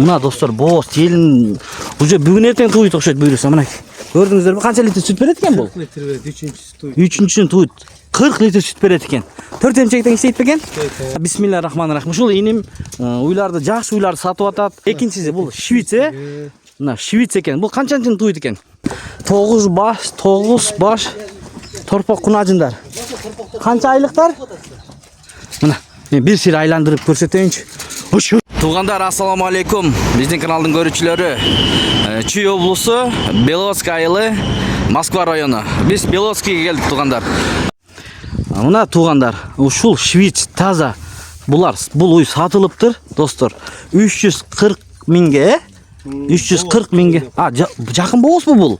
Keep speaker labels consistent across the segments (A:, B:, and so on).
A: Mına dostlar boz gelin уже бүгүн эртең туйт окшойт буюрса. Мына көрдүңүздөрбү канча литр сүт берет экен бул?
B: 40 литр берди, үчүнчүсү туйт.
A: Үчүнчүсүн туйт. 40 литр сүт берет экен. 4 эмчектен иштейт бекен? Бисмиллахиррахманиррахим. Ушул иним уйларды, жакшы уйларды сатып атат. Экинчиси бул Швеция. Мына Швеция экен. Бул канчанчын туйт экен? 9 баш торпок кунажындар. Канча айлыктар? Мына мен бир сир айландырып көрсөтөйүнчү. Туғандар, ассаламу алейкум. Биздин каналдын көрүүчүлөрү. Чүй облусу, Беловодский айылы, Москва району. Биз Беловодскийге келдик, туғандар. Мына туғандар, ушул Швец таза. Бул уй сатылыптыр, достор. 340 миңге, 340 миңге. Жакын боозбу бул?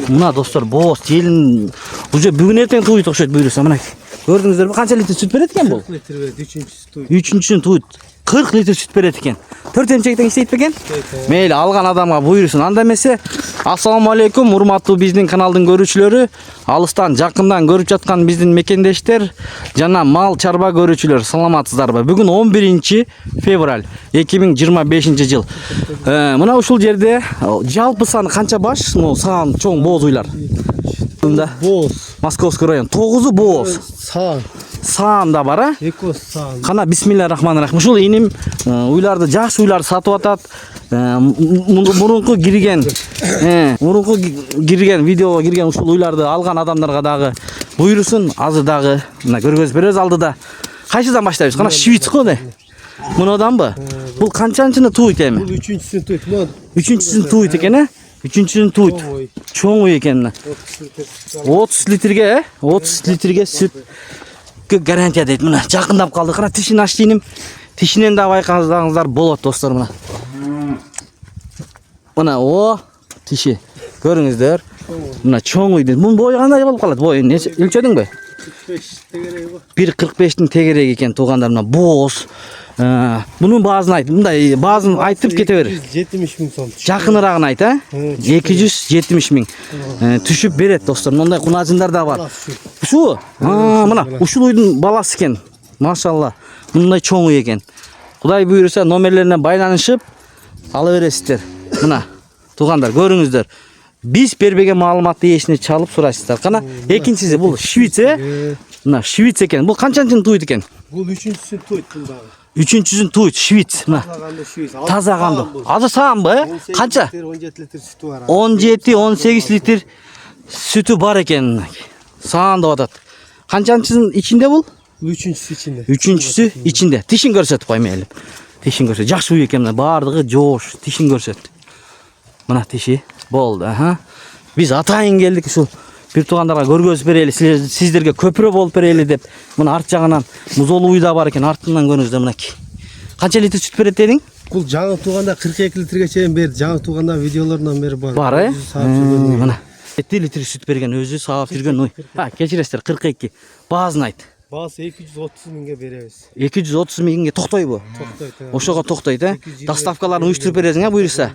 A: Мына достор, бооз, келин уже бүгүн эртең туйт окшойт буюрса. Мына көрдүңүздөрбү канча литр сүт берет экен бул?
B: 40 литр берди, үчүнчүсү туйт.
A: Үчүнчүсүн туйт. 40 литр сүт берет экен. 4 эмчектен иштейт бекен? Мейли, алган адамга буйрусун. Анда эмесе, ассаламу алейкум, урматтуу биздин каналдын көрүүчүлөрү, алыстан, жакындан көрүп жаткан биздин мекендештер жана мал чарба көрүүчүлөр, саламатсыздарбы? Бүгүн 11 февраль 2025 жыл. Мына ушул жерде жалпы саны канча баш? Саан чоң бооз уйлар.
B: Боз.
A: Московский район. 9 бооз. Саан да бар, а?
B: Эко саан.
A: Кана бисмиллахиррахманиррахим. Ушул иним уйларды, жакшы уйларды сатып атат. Мурунку кирген видеого кирген ушул уйларды алган адамдарга дагы буйрусун. Азыр дагы мына көргөзүп беребиз алдыда. Кайсыдан баштайбыз? Кана Швец го да. Мунаданбы? Бул канчанчыны туйт эми?
B: Бул үчүнчүсүн туйт.
A: Үчүнчүсүн туйт экен, а? Үчүнчүсүн туйт. Чоң уй экен. 30 литрге сүт гарантия дейт. Мына жакындап калды. Кара тишин ачты иним. Тишинен да байкасаңыздар болот, достор. Мына тиши. Көрүңүздөр. Мына чоң уй дейт. Мунун бою кандай болуп калат? Бою өлчөдүңбү? 1.45-тин тегереги экен, туугандар. Мына бооз. Bunun bazını ayt. Мындай bazını айтып кете бер.
B: 270 миң сом.
A: Жакынырагын айт, а? 270 миң. Түшүп берет, достор. Мындай кунажындар да бар. Ушу? Мына ушул уйдун баласы экен. Машалла. Мындай чоң уй экен. Кудай буйруса номерлерине байланышып ала бересиздер. Мына туугандар, көрүңүздөр. Биз бербеген маалыматты эсине чалып сурайсыздар. Кана экинчиси бул Швеция. Мына Швеция экен. Бул канчанчын туйт экен?
B: Бул үчүнчүсүн туйт дагы.
A: Үчүнчүсүн туйт Швец. Мына. Таза канды. Азыр саанбы? Канча?
B: 17 литр сүтү бар.
A: 17-18 литр сүтү бар экен. Саан деп атат. Канчанчынын ичинде бул?
B: Үчүнчүсү ичинде.
A: Үчүнчүсү ичинде. Тишин көрсөтүп кой мейли. Тишин көрсөт. Жакшы уй экен. Бардыгы жоош. Тишин көрсөт. Мына тиши болду. Биз атайын келдик ушул бир туугандарга көргөзүп берели, сиздерге көпүрө болуп берели деп. Мына арт жагынан музолу уй да бар экен. Артынан көрүңүздөр мынакей. Канча литр сүт берет дедиң?
B: Бул жаңы тууганда 42 литрге чейин берди. Жаңы тууганда видеолордон бери бар.
A: Бар, мына 7 литр сүт берген, өзү саап жүргөн уй. Кечиресиздер, 42. Баазын айт.
B: Баасы 230 миңге беребиз.
A: 230 миңге токтойбу?
B: Токтойт.
A: Ошого токтойт, Доставкаларын уюштуруп бересиң, буйруса?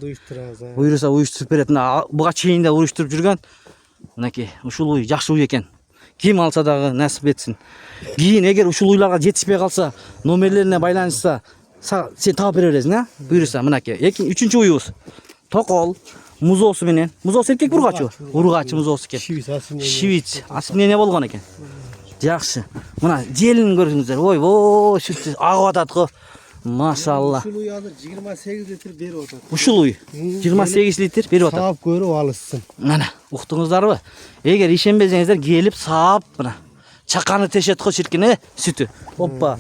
A: Буйруса уюштуруп берет. Буга чейин да уюштуруп жүргөн. Мынакей, ушул уй жакшы уй экен. Ким алса дагы насип этсин. Кийин эгер ушул уйларга жетишпей калса, номерлерине байланышса, сен таап бере бересиң, буйруса. Мынакей, үчүнчү уйубуз. Токол, музоосу менен. Музоосу эркек ургачы? Ургачы музоосу экен. Швец. Асы эмне болгон экен? Жакшы. Мына желин көрүңүздөр. Ой, сүт агып атат го. Машалла.
B: Ушул уй азыр 28 литр берип атат.
A: Ушул уй 28 литр берип атат.
B: Саап көрүп алышсын.
A: Мына, уктуңуздарбы? Эгер ишенбесеңиздер, келип саап, мына чаканы тешет го ширкин, сүтү. Оппа.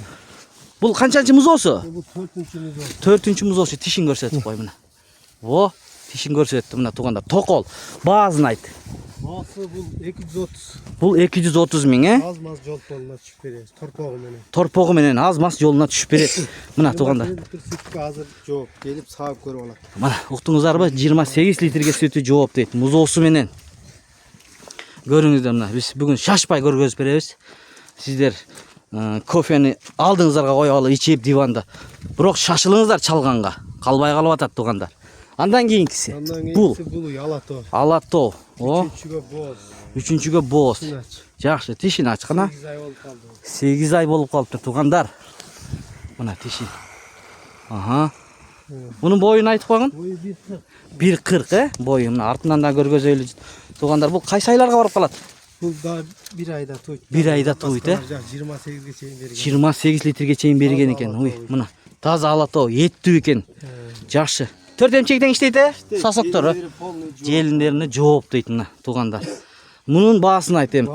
A: Бул канчанчы музоосу?
B: Бул 4-чү музоосу.
A: 4-чү музоосу. Тишин көрсөтүп кой мына. Тишин көрсөттү мына туугандар. Токол. Баазын айт.
B: Баасы бул 230.
A: Бул 230 миң,
B: Az maz жол жолуна түшүп беребиз. Торпогу менен.
A: Торпогу менен аз маз жолуна түшүп берет. Мына туугандар.
B: Сүткө азыр жооп, келип саап көрүп алат.
A: Мына уктуңуздарбы? 28 литрге сүтү жооп дейт. Музоосу менен. Көрүңүздөр мына. Биз бүгүн шашпай көргөзүп беребиз. Сиздер кофени алдыңыздарга коюп алып ичип диванда. Бирок шашылыңыздар чалганга. Калбай калып атат туугандар. Андан кийинкиси. Бул
B: Алато.
A: Алато.
B: Үчүнчүгө боз.
A: Үчүнчүгө боз. Жакшы, тишин ачкана. 8 ай болуп калыптыр туугандар. Мына тиши. Bunun boyunu айтып койгон.
B: Boyu
A: 1.40 boyu. Мына артынан да көргөзөйлү. Туугандар, бул кайсы айларга барып калат?
B: Bu daha bir ayda toyut.
A: Bir ayda toyut,
B: 28'e çeyin bergen.
A: 28 litrге чейин берген экен. Ой, мына таза алатоо, еттүү экен. Жакшы. 4 эмчектен иштейт, сасоктор. Желиндерине жооп дейт мына туугандар. Мунун баасын айт эми.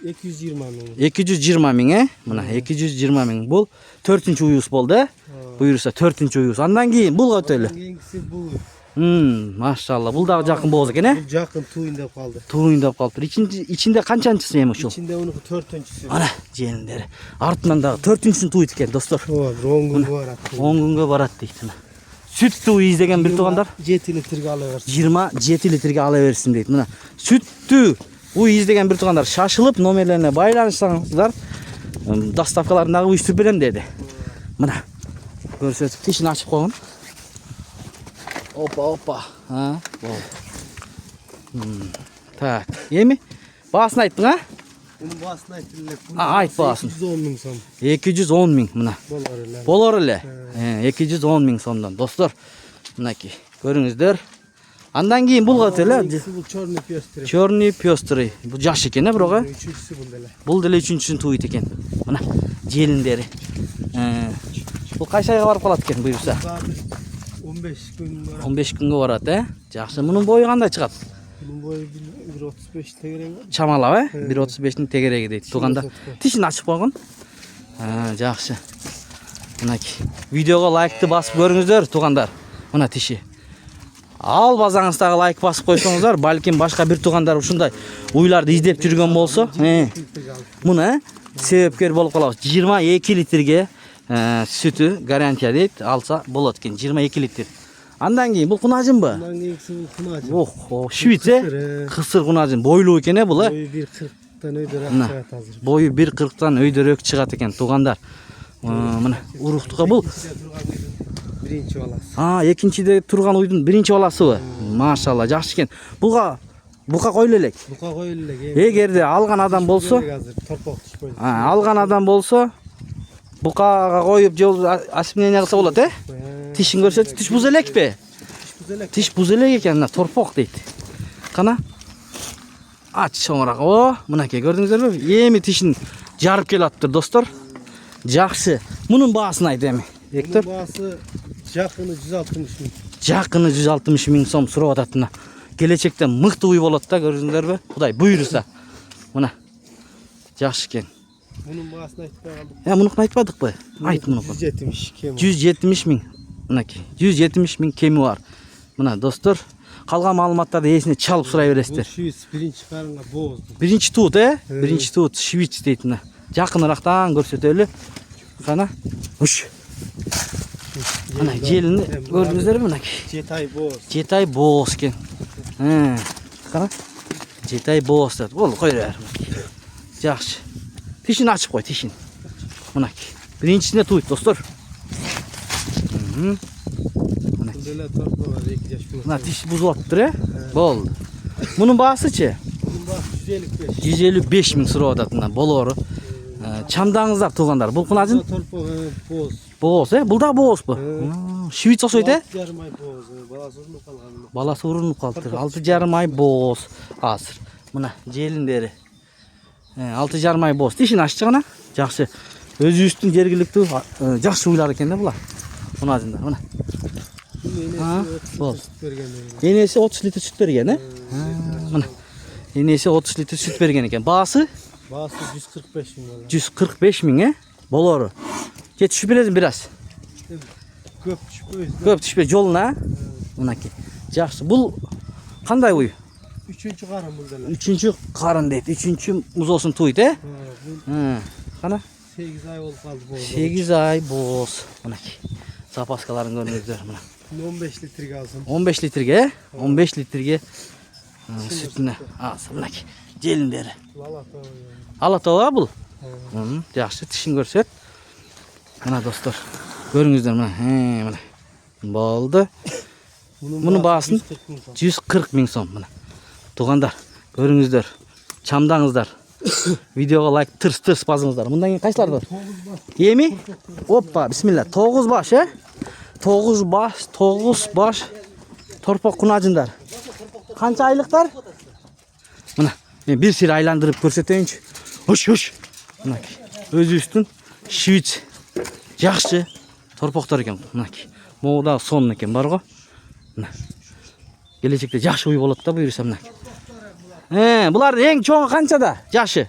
B: 220 ming.
A: 220 миң, мына 220 миң. Бул 4-чү уюз болду, буюрса 4-чү уюз. Андан кийин бул өтөлү.
B: Kengisi bu.
A: Машалла. Бул дагы жакын болот экен,
B: Bu yakın tuyundap kaldı.
A: Туюндап калыптыр. İçinde канчанчысы эми ушул?
B: İçinde onu 4'üncüsü.
A: Ana желиндери. Артынан дагы 4-чүсүн туйт экен, достор.
B: O 10 gün var attı.
A: 10 күнгө барат дейт мына. Сүттү уйуз деген бир туугандар
B: 7 litrege alıversin.
A: 27 litrге ала берсин дейт. Мына сүттү уйуз деген бир туугандар шашылып номерлерине байланышсаңыздар доставкаларын дагы уйуштуруп берем деди. Мына көрсөтүп тишин ачып койгон. Опа. Ha, болду. Так, эми баасын айттың, а?
B: Bunun bağısını ayttılar.
A: Ayt baaсын.
B: 210 ming so'm.
A: 210 миң мына.
B: Bolor.
A: Болор эле. 210 миң сомдон. Достор, мынакей, көрүңүздөр. Андан кийин бул кателе.
B: Bu черный пёстрый.
A: Черный пёстрый. Бул жаш экен, бирок.
B: Üçüncüsü bu деле.
A: Бул деле үчүнчүсүн туйт экен. Мына желиндери. Бул кайсы айга барып калат экен буюрса?
B: 15 gün var.
A: 15 күнгө барат, Жакшы. Мунун бою кандай чыгат?
B: Bunun boyu 1.35 tegerek.
A: Чамалап, 1.35-тин тегереги дейт. Тууганда тишин ачып койгон. Жакшы. Мынакей. Видеого лайкты басып көрүңүздөр, туугандар. Мына тиши. Албасаңыз лайк басып койсоңуздар, балким башка бир туугандар ушундай уйларды издеп жүргөн болсо, муну себепкер болуп калабыз. 22 литрге сүтү гарантия дейт, алса болот экен. 22 литр. Андан кийин бул кунажынбы?
B: Bundan kengisi bu kınacı.
A: Ох, швиц, кысыр кунажын. Бойлуу экен, бул,
B: Boyu 1.40'dan öydörök çıgat hazır.
A: Бою 1.40-тан өйдөрөөк чыгат экен, туугандар. Мына уруктука бул.
B: Birinci balası.
A: Экинчиде турган уйдун биринчи баласыбы? Машалла, жакшы экен. Бука койлу элек.
B: Buka koyulur.
A: Эгерде алган адам болсо,
B: Hazır. Torpak düşmez.
A: алган адам болсо, букага коюп жол осмнение кылса болот, Тишин көрсөтүп, тиш буз элекпи? Тиш буз элек экен, мына торпок дейт. Кана? Ач чоңураак. О, мынакей көрдүңүздөрбү? Эми тишин жарып келаптыр, достор. Жакшы. Мунун баасын айт эми.
B: Bunun bağısı yakını 160 ming.
A: Жакыны 160 миң сом сурап атат мына. Келечекте мыкты уй болот да, көрдүңүздөрбү? Кудай буйруса. Мына. Жакшы экен.
B: Bunun bağısını aytпай kaldık.
A: Мунукун айтпадыкпы? Айт мунукун.
B: 170 kem.
A: 170 миң. Мынакей. 170 миң кеми бар. Мына достор, калган маалыматтарды эсине чалып сурай
B: Bu
A: бересиздер.
B: şiviz birinci karınga bozdu.
A: Биринчи туут, Биринчи туут швиц дейт мына. Жакынырактан көрсөтөлү. Кана. Уш. Мына желини көрдүңүздөрбү мынакей.
B: 7 ay boz.
A: 7 ай бооз экен. Кана. 7 ай бооз дейт. Болду, кой бер. Жакшы. Тишин ачып кой, тишин. Мынакей. Биринчисине туйт, достор.
B: Böyle torpa var 2 yaş
A: Мына тиш бузулуп атыптыр, Болду. Мунун баасычы?
B: Bunun bağısı 155.
A: 155 миң сурап атат мына болору. Чамдаңыздар туугандар. Бул кунажын
B: Torpa boz.
A: бооз, Бул дагы боозбу? Швиц окшойт,
B: 6,5 ay boz. Balası uzun kalgan.
A: Баласы урунуп калыптыр. 6,5 ай бооз азыр. Мына желиндери. 6,5 ай бооз. Тишин аччы гана. Жакшы. Өзүбүздүн жергиликтүү жакшы уйлар экен да булар. Кунажындар, мына. Boz. Enesi 30 litre süt bergen, Mına. Enesi 30 litre süt bergen eken. Baası?
B: Bağısı 145 ming.
A: 145 ming, Boloru. Yetişip biledim biraz.
B: Köp düşpöz.
A: Köp düşpöz joluna. Mınaki. Жақсы. Bul kanday uy?
B: Üçüncü karın burada.
A: Üçüncü karın deydi. Üçüncü muzosun tuydu, Kana?
B: 8 ay olup kaldı boz.
A: 8 ay boz. Mınaki. Zapaskaların görünüzdür.
B: 15 litre kalsın.
A: 15 litrege, 15 litrege sütüne alsın. Mınaki. Jelinderi. Alatova bul. Жақсы, tişin görsöt. Mına dostlar. Görüңүздөр mına. Mına. Boldu. Bunun bağısın 140 ming so'm mına. Tugandar, görüңүздөр. Çamdаңыздар. Videoga like tırs basыңыздар. Bundan keyin qaysilar var? Emi? Hoppa, bismillah. 9 baş, 9 baş torpaq kunajınдар. Qancha aylıqlar? Mına, men bir sir aylandırıp көрсөтөйүнчү. Hoş. Mına, өзүбүздүн Швец. Жакшы торпоктор экен. Мына, могу да сон экен бар го. Мына. Келечекте жакшы уй болот да буюрса мына. Булардын эң чоңу канчада? Жашы?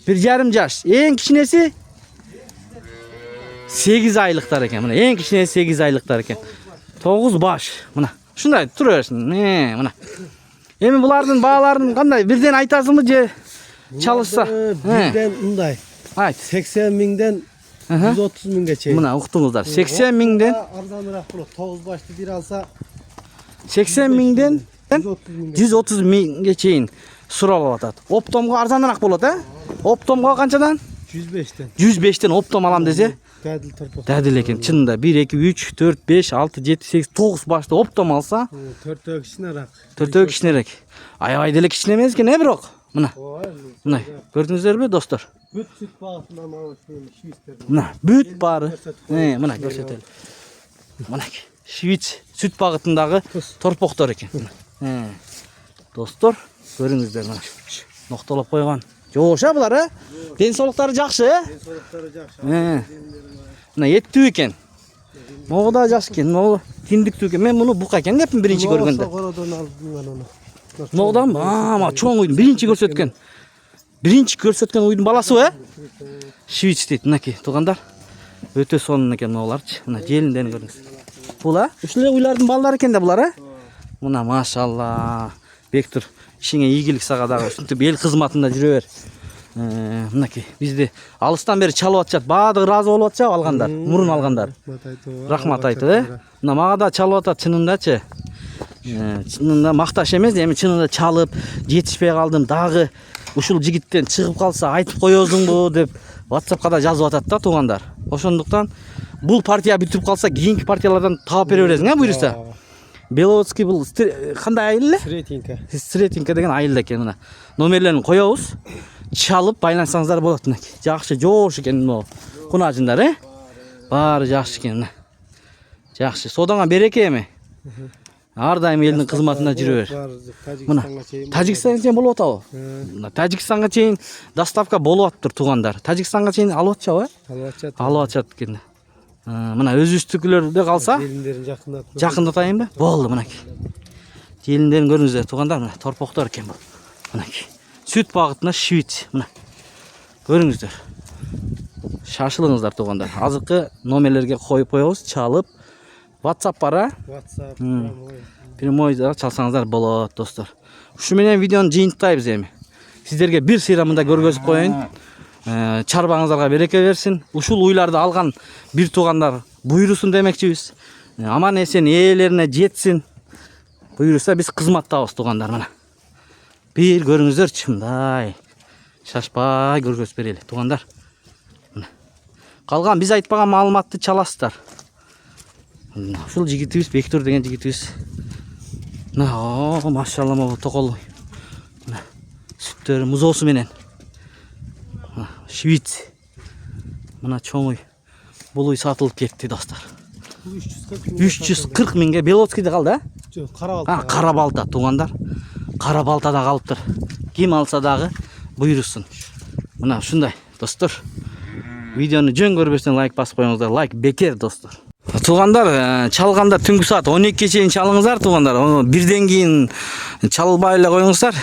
A: 1,5 жаш. Эң кичинеси 8 айлыктар экен. Мына эң кичинеси 8 айлыктар экен. 9 баш. Мына. Ушундай тура берсин. Мына. Эми булардын бааларын кандай? Бирден айтасыңбы же чалышса?
B: Бирден мындай.
A: Айт.
B: 80 миңден 130 миңге чейин.
A: Мына уктуңуздар. 80 миңден
B: арзаныраак болот. 9 башты бир алса
A: 80 миңден 130 миңге чейин суралып атат. Оптомго арзаныраак болот, Оптомго канчадан?
B: 105тен.
A: 105тен оптом алам десе,
B: Дадил торпок.
A: дадил экен. Чынында 1 2 3 4 5 6 7 8 9 башты оптом алса,
B: 4 кичинерээк.
A: 4 кичинерээк. Аябай деле кичине эмес экен, бирок. Мына. Мына, көрдүңүздөрбү, достор?
B: Бүт сүт багытынан алып швейцтерден.
A: Мына, бүт баары. Мына көрсөтөлү. Мына, Швейц сүт багытындагы торпоктор экен. Достор, көрүңүздөр мына. Ноктолоп койгон. Жоша булар, ден соолуктары жакшы,
B: Солуктары жакшы.
A: Мына еттүү экен. Могу да жакшы экен, могу тиндиктүү экен. Мен муну бука экен депмин биринчи көргөндө.
B: Городон алдым аны.
A: Могудан чоң уйдун биринчи көрсөткөн. Биринчи көрсөткөн уйдун баласы, Швейц дейт, мынакей, туугандар. Өтө сонун экен могуларчы. Мына желинден көрүңүз. Була, ушул уйлардын балдары экен да булар, Мына машалла. Бектур, ишиңе ийгилик сага дагы. Ушинтип эл кызматында жүрө бер. Мынакей, бизди алыстан бери чалып атышат. Баадыгы ыраазы болуп атышабы алгандар, мурун алгандар. Рахмат айтып, Мына мага да чалып атат чынындачы. Чынында макташ эмес, эми чынында чалып, жетишпей калдым. Дагы ушул жигиттен чыгып калса айтып коесуңбу деп WhatsAppка да жазып атат да туугандар. Ошондуктан бул партия бүтүп калса, кийинки партиялардан таап бере бересиң, буюрса. Беловодский бул кандай айыл эле? Сретенька деген айыл экен мына. Номерлерин коебуз. Чалып байлансаңыздар болот мына. Жакшы жоош экен могу. Кунажындар, Баары жакшы экен мына. Жакшы. Содаңа береке эми. Ар дайым элдин кызматында жүрө бер. Мына Тажикстанга чейин болуп атабы? Мына Тажикстанга чейин доставка болуп атыптыр туугандар. Тажикстанга чейин алып атышабы? Алып атышат экен. Мына өзүбүздүкүлөрдө калса,
B: Желиндерин
A: жакындатайынбы? Болду мынакей. Желиндерин көрүңүздөр туугандар, мына торпоктор экен бул. Мынакей. Сүт багытына Швейц. Мына. Көрүңүздөр. Шашылыңыздар туугандар. Азыркы номерлерге коюп коебуз, чалып WhatsApp бара.
B: WhatsApp
A: Прямой чалсаңыздар болот, достор. Ушу менен видеону жыйынтайбыз эми. Сиздерге бир сыйрамында көргөзүп коеюн. Чарбаңыздарга береке берсин. Ушул уйларды алган бир туугандар буйрусун демекчибиз. Аман эсен ээлерине жетсин. Буйруса биз кызматтабыз туугандар мына. Бир көрүңүздөрчү мындай. Шашпай көргөзүп берели туугандар. Калган биз айтпаган маалыматты чаласыздар. Ушул жигитибиз Бектур деген жигитибиз. Мына машалла могу токол. Мына сүттөрү музоосу менен. Швейц. Мына чоң уй. Бул уй сатылып кетти, достор. 340 миңге Беловодскийде калды,
B: Жок, Карабалта.
A: Карабалта туугандар. Карабалтада калыптыр. Ким алса дагы буйрусун. Мына ушундай, достор. Видеону жөн көрбөстөн лайк басып коюңуздар. Лайк бекер, достор. Туугандар, чалганда түнкү саат 12 чейин чалыңыздар туугандар. Бирден кийин чалбай эле коюңуздар.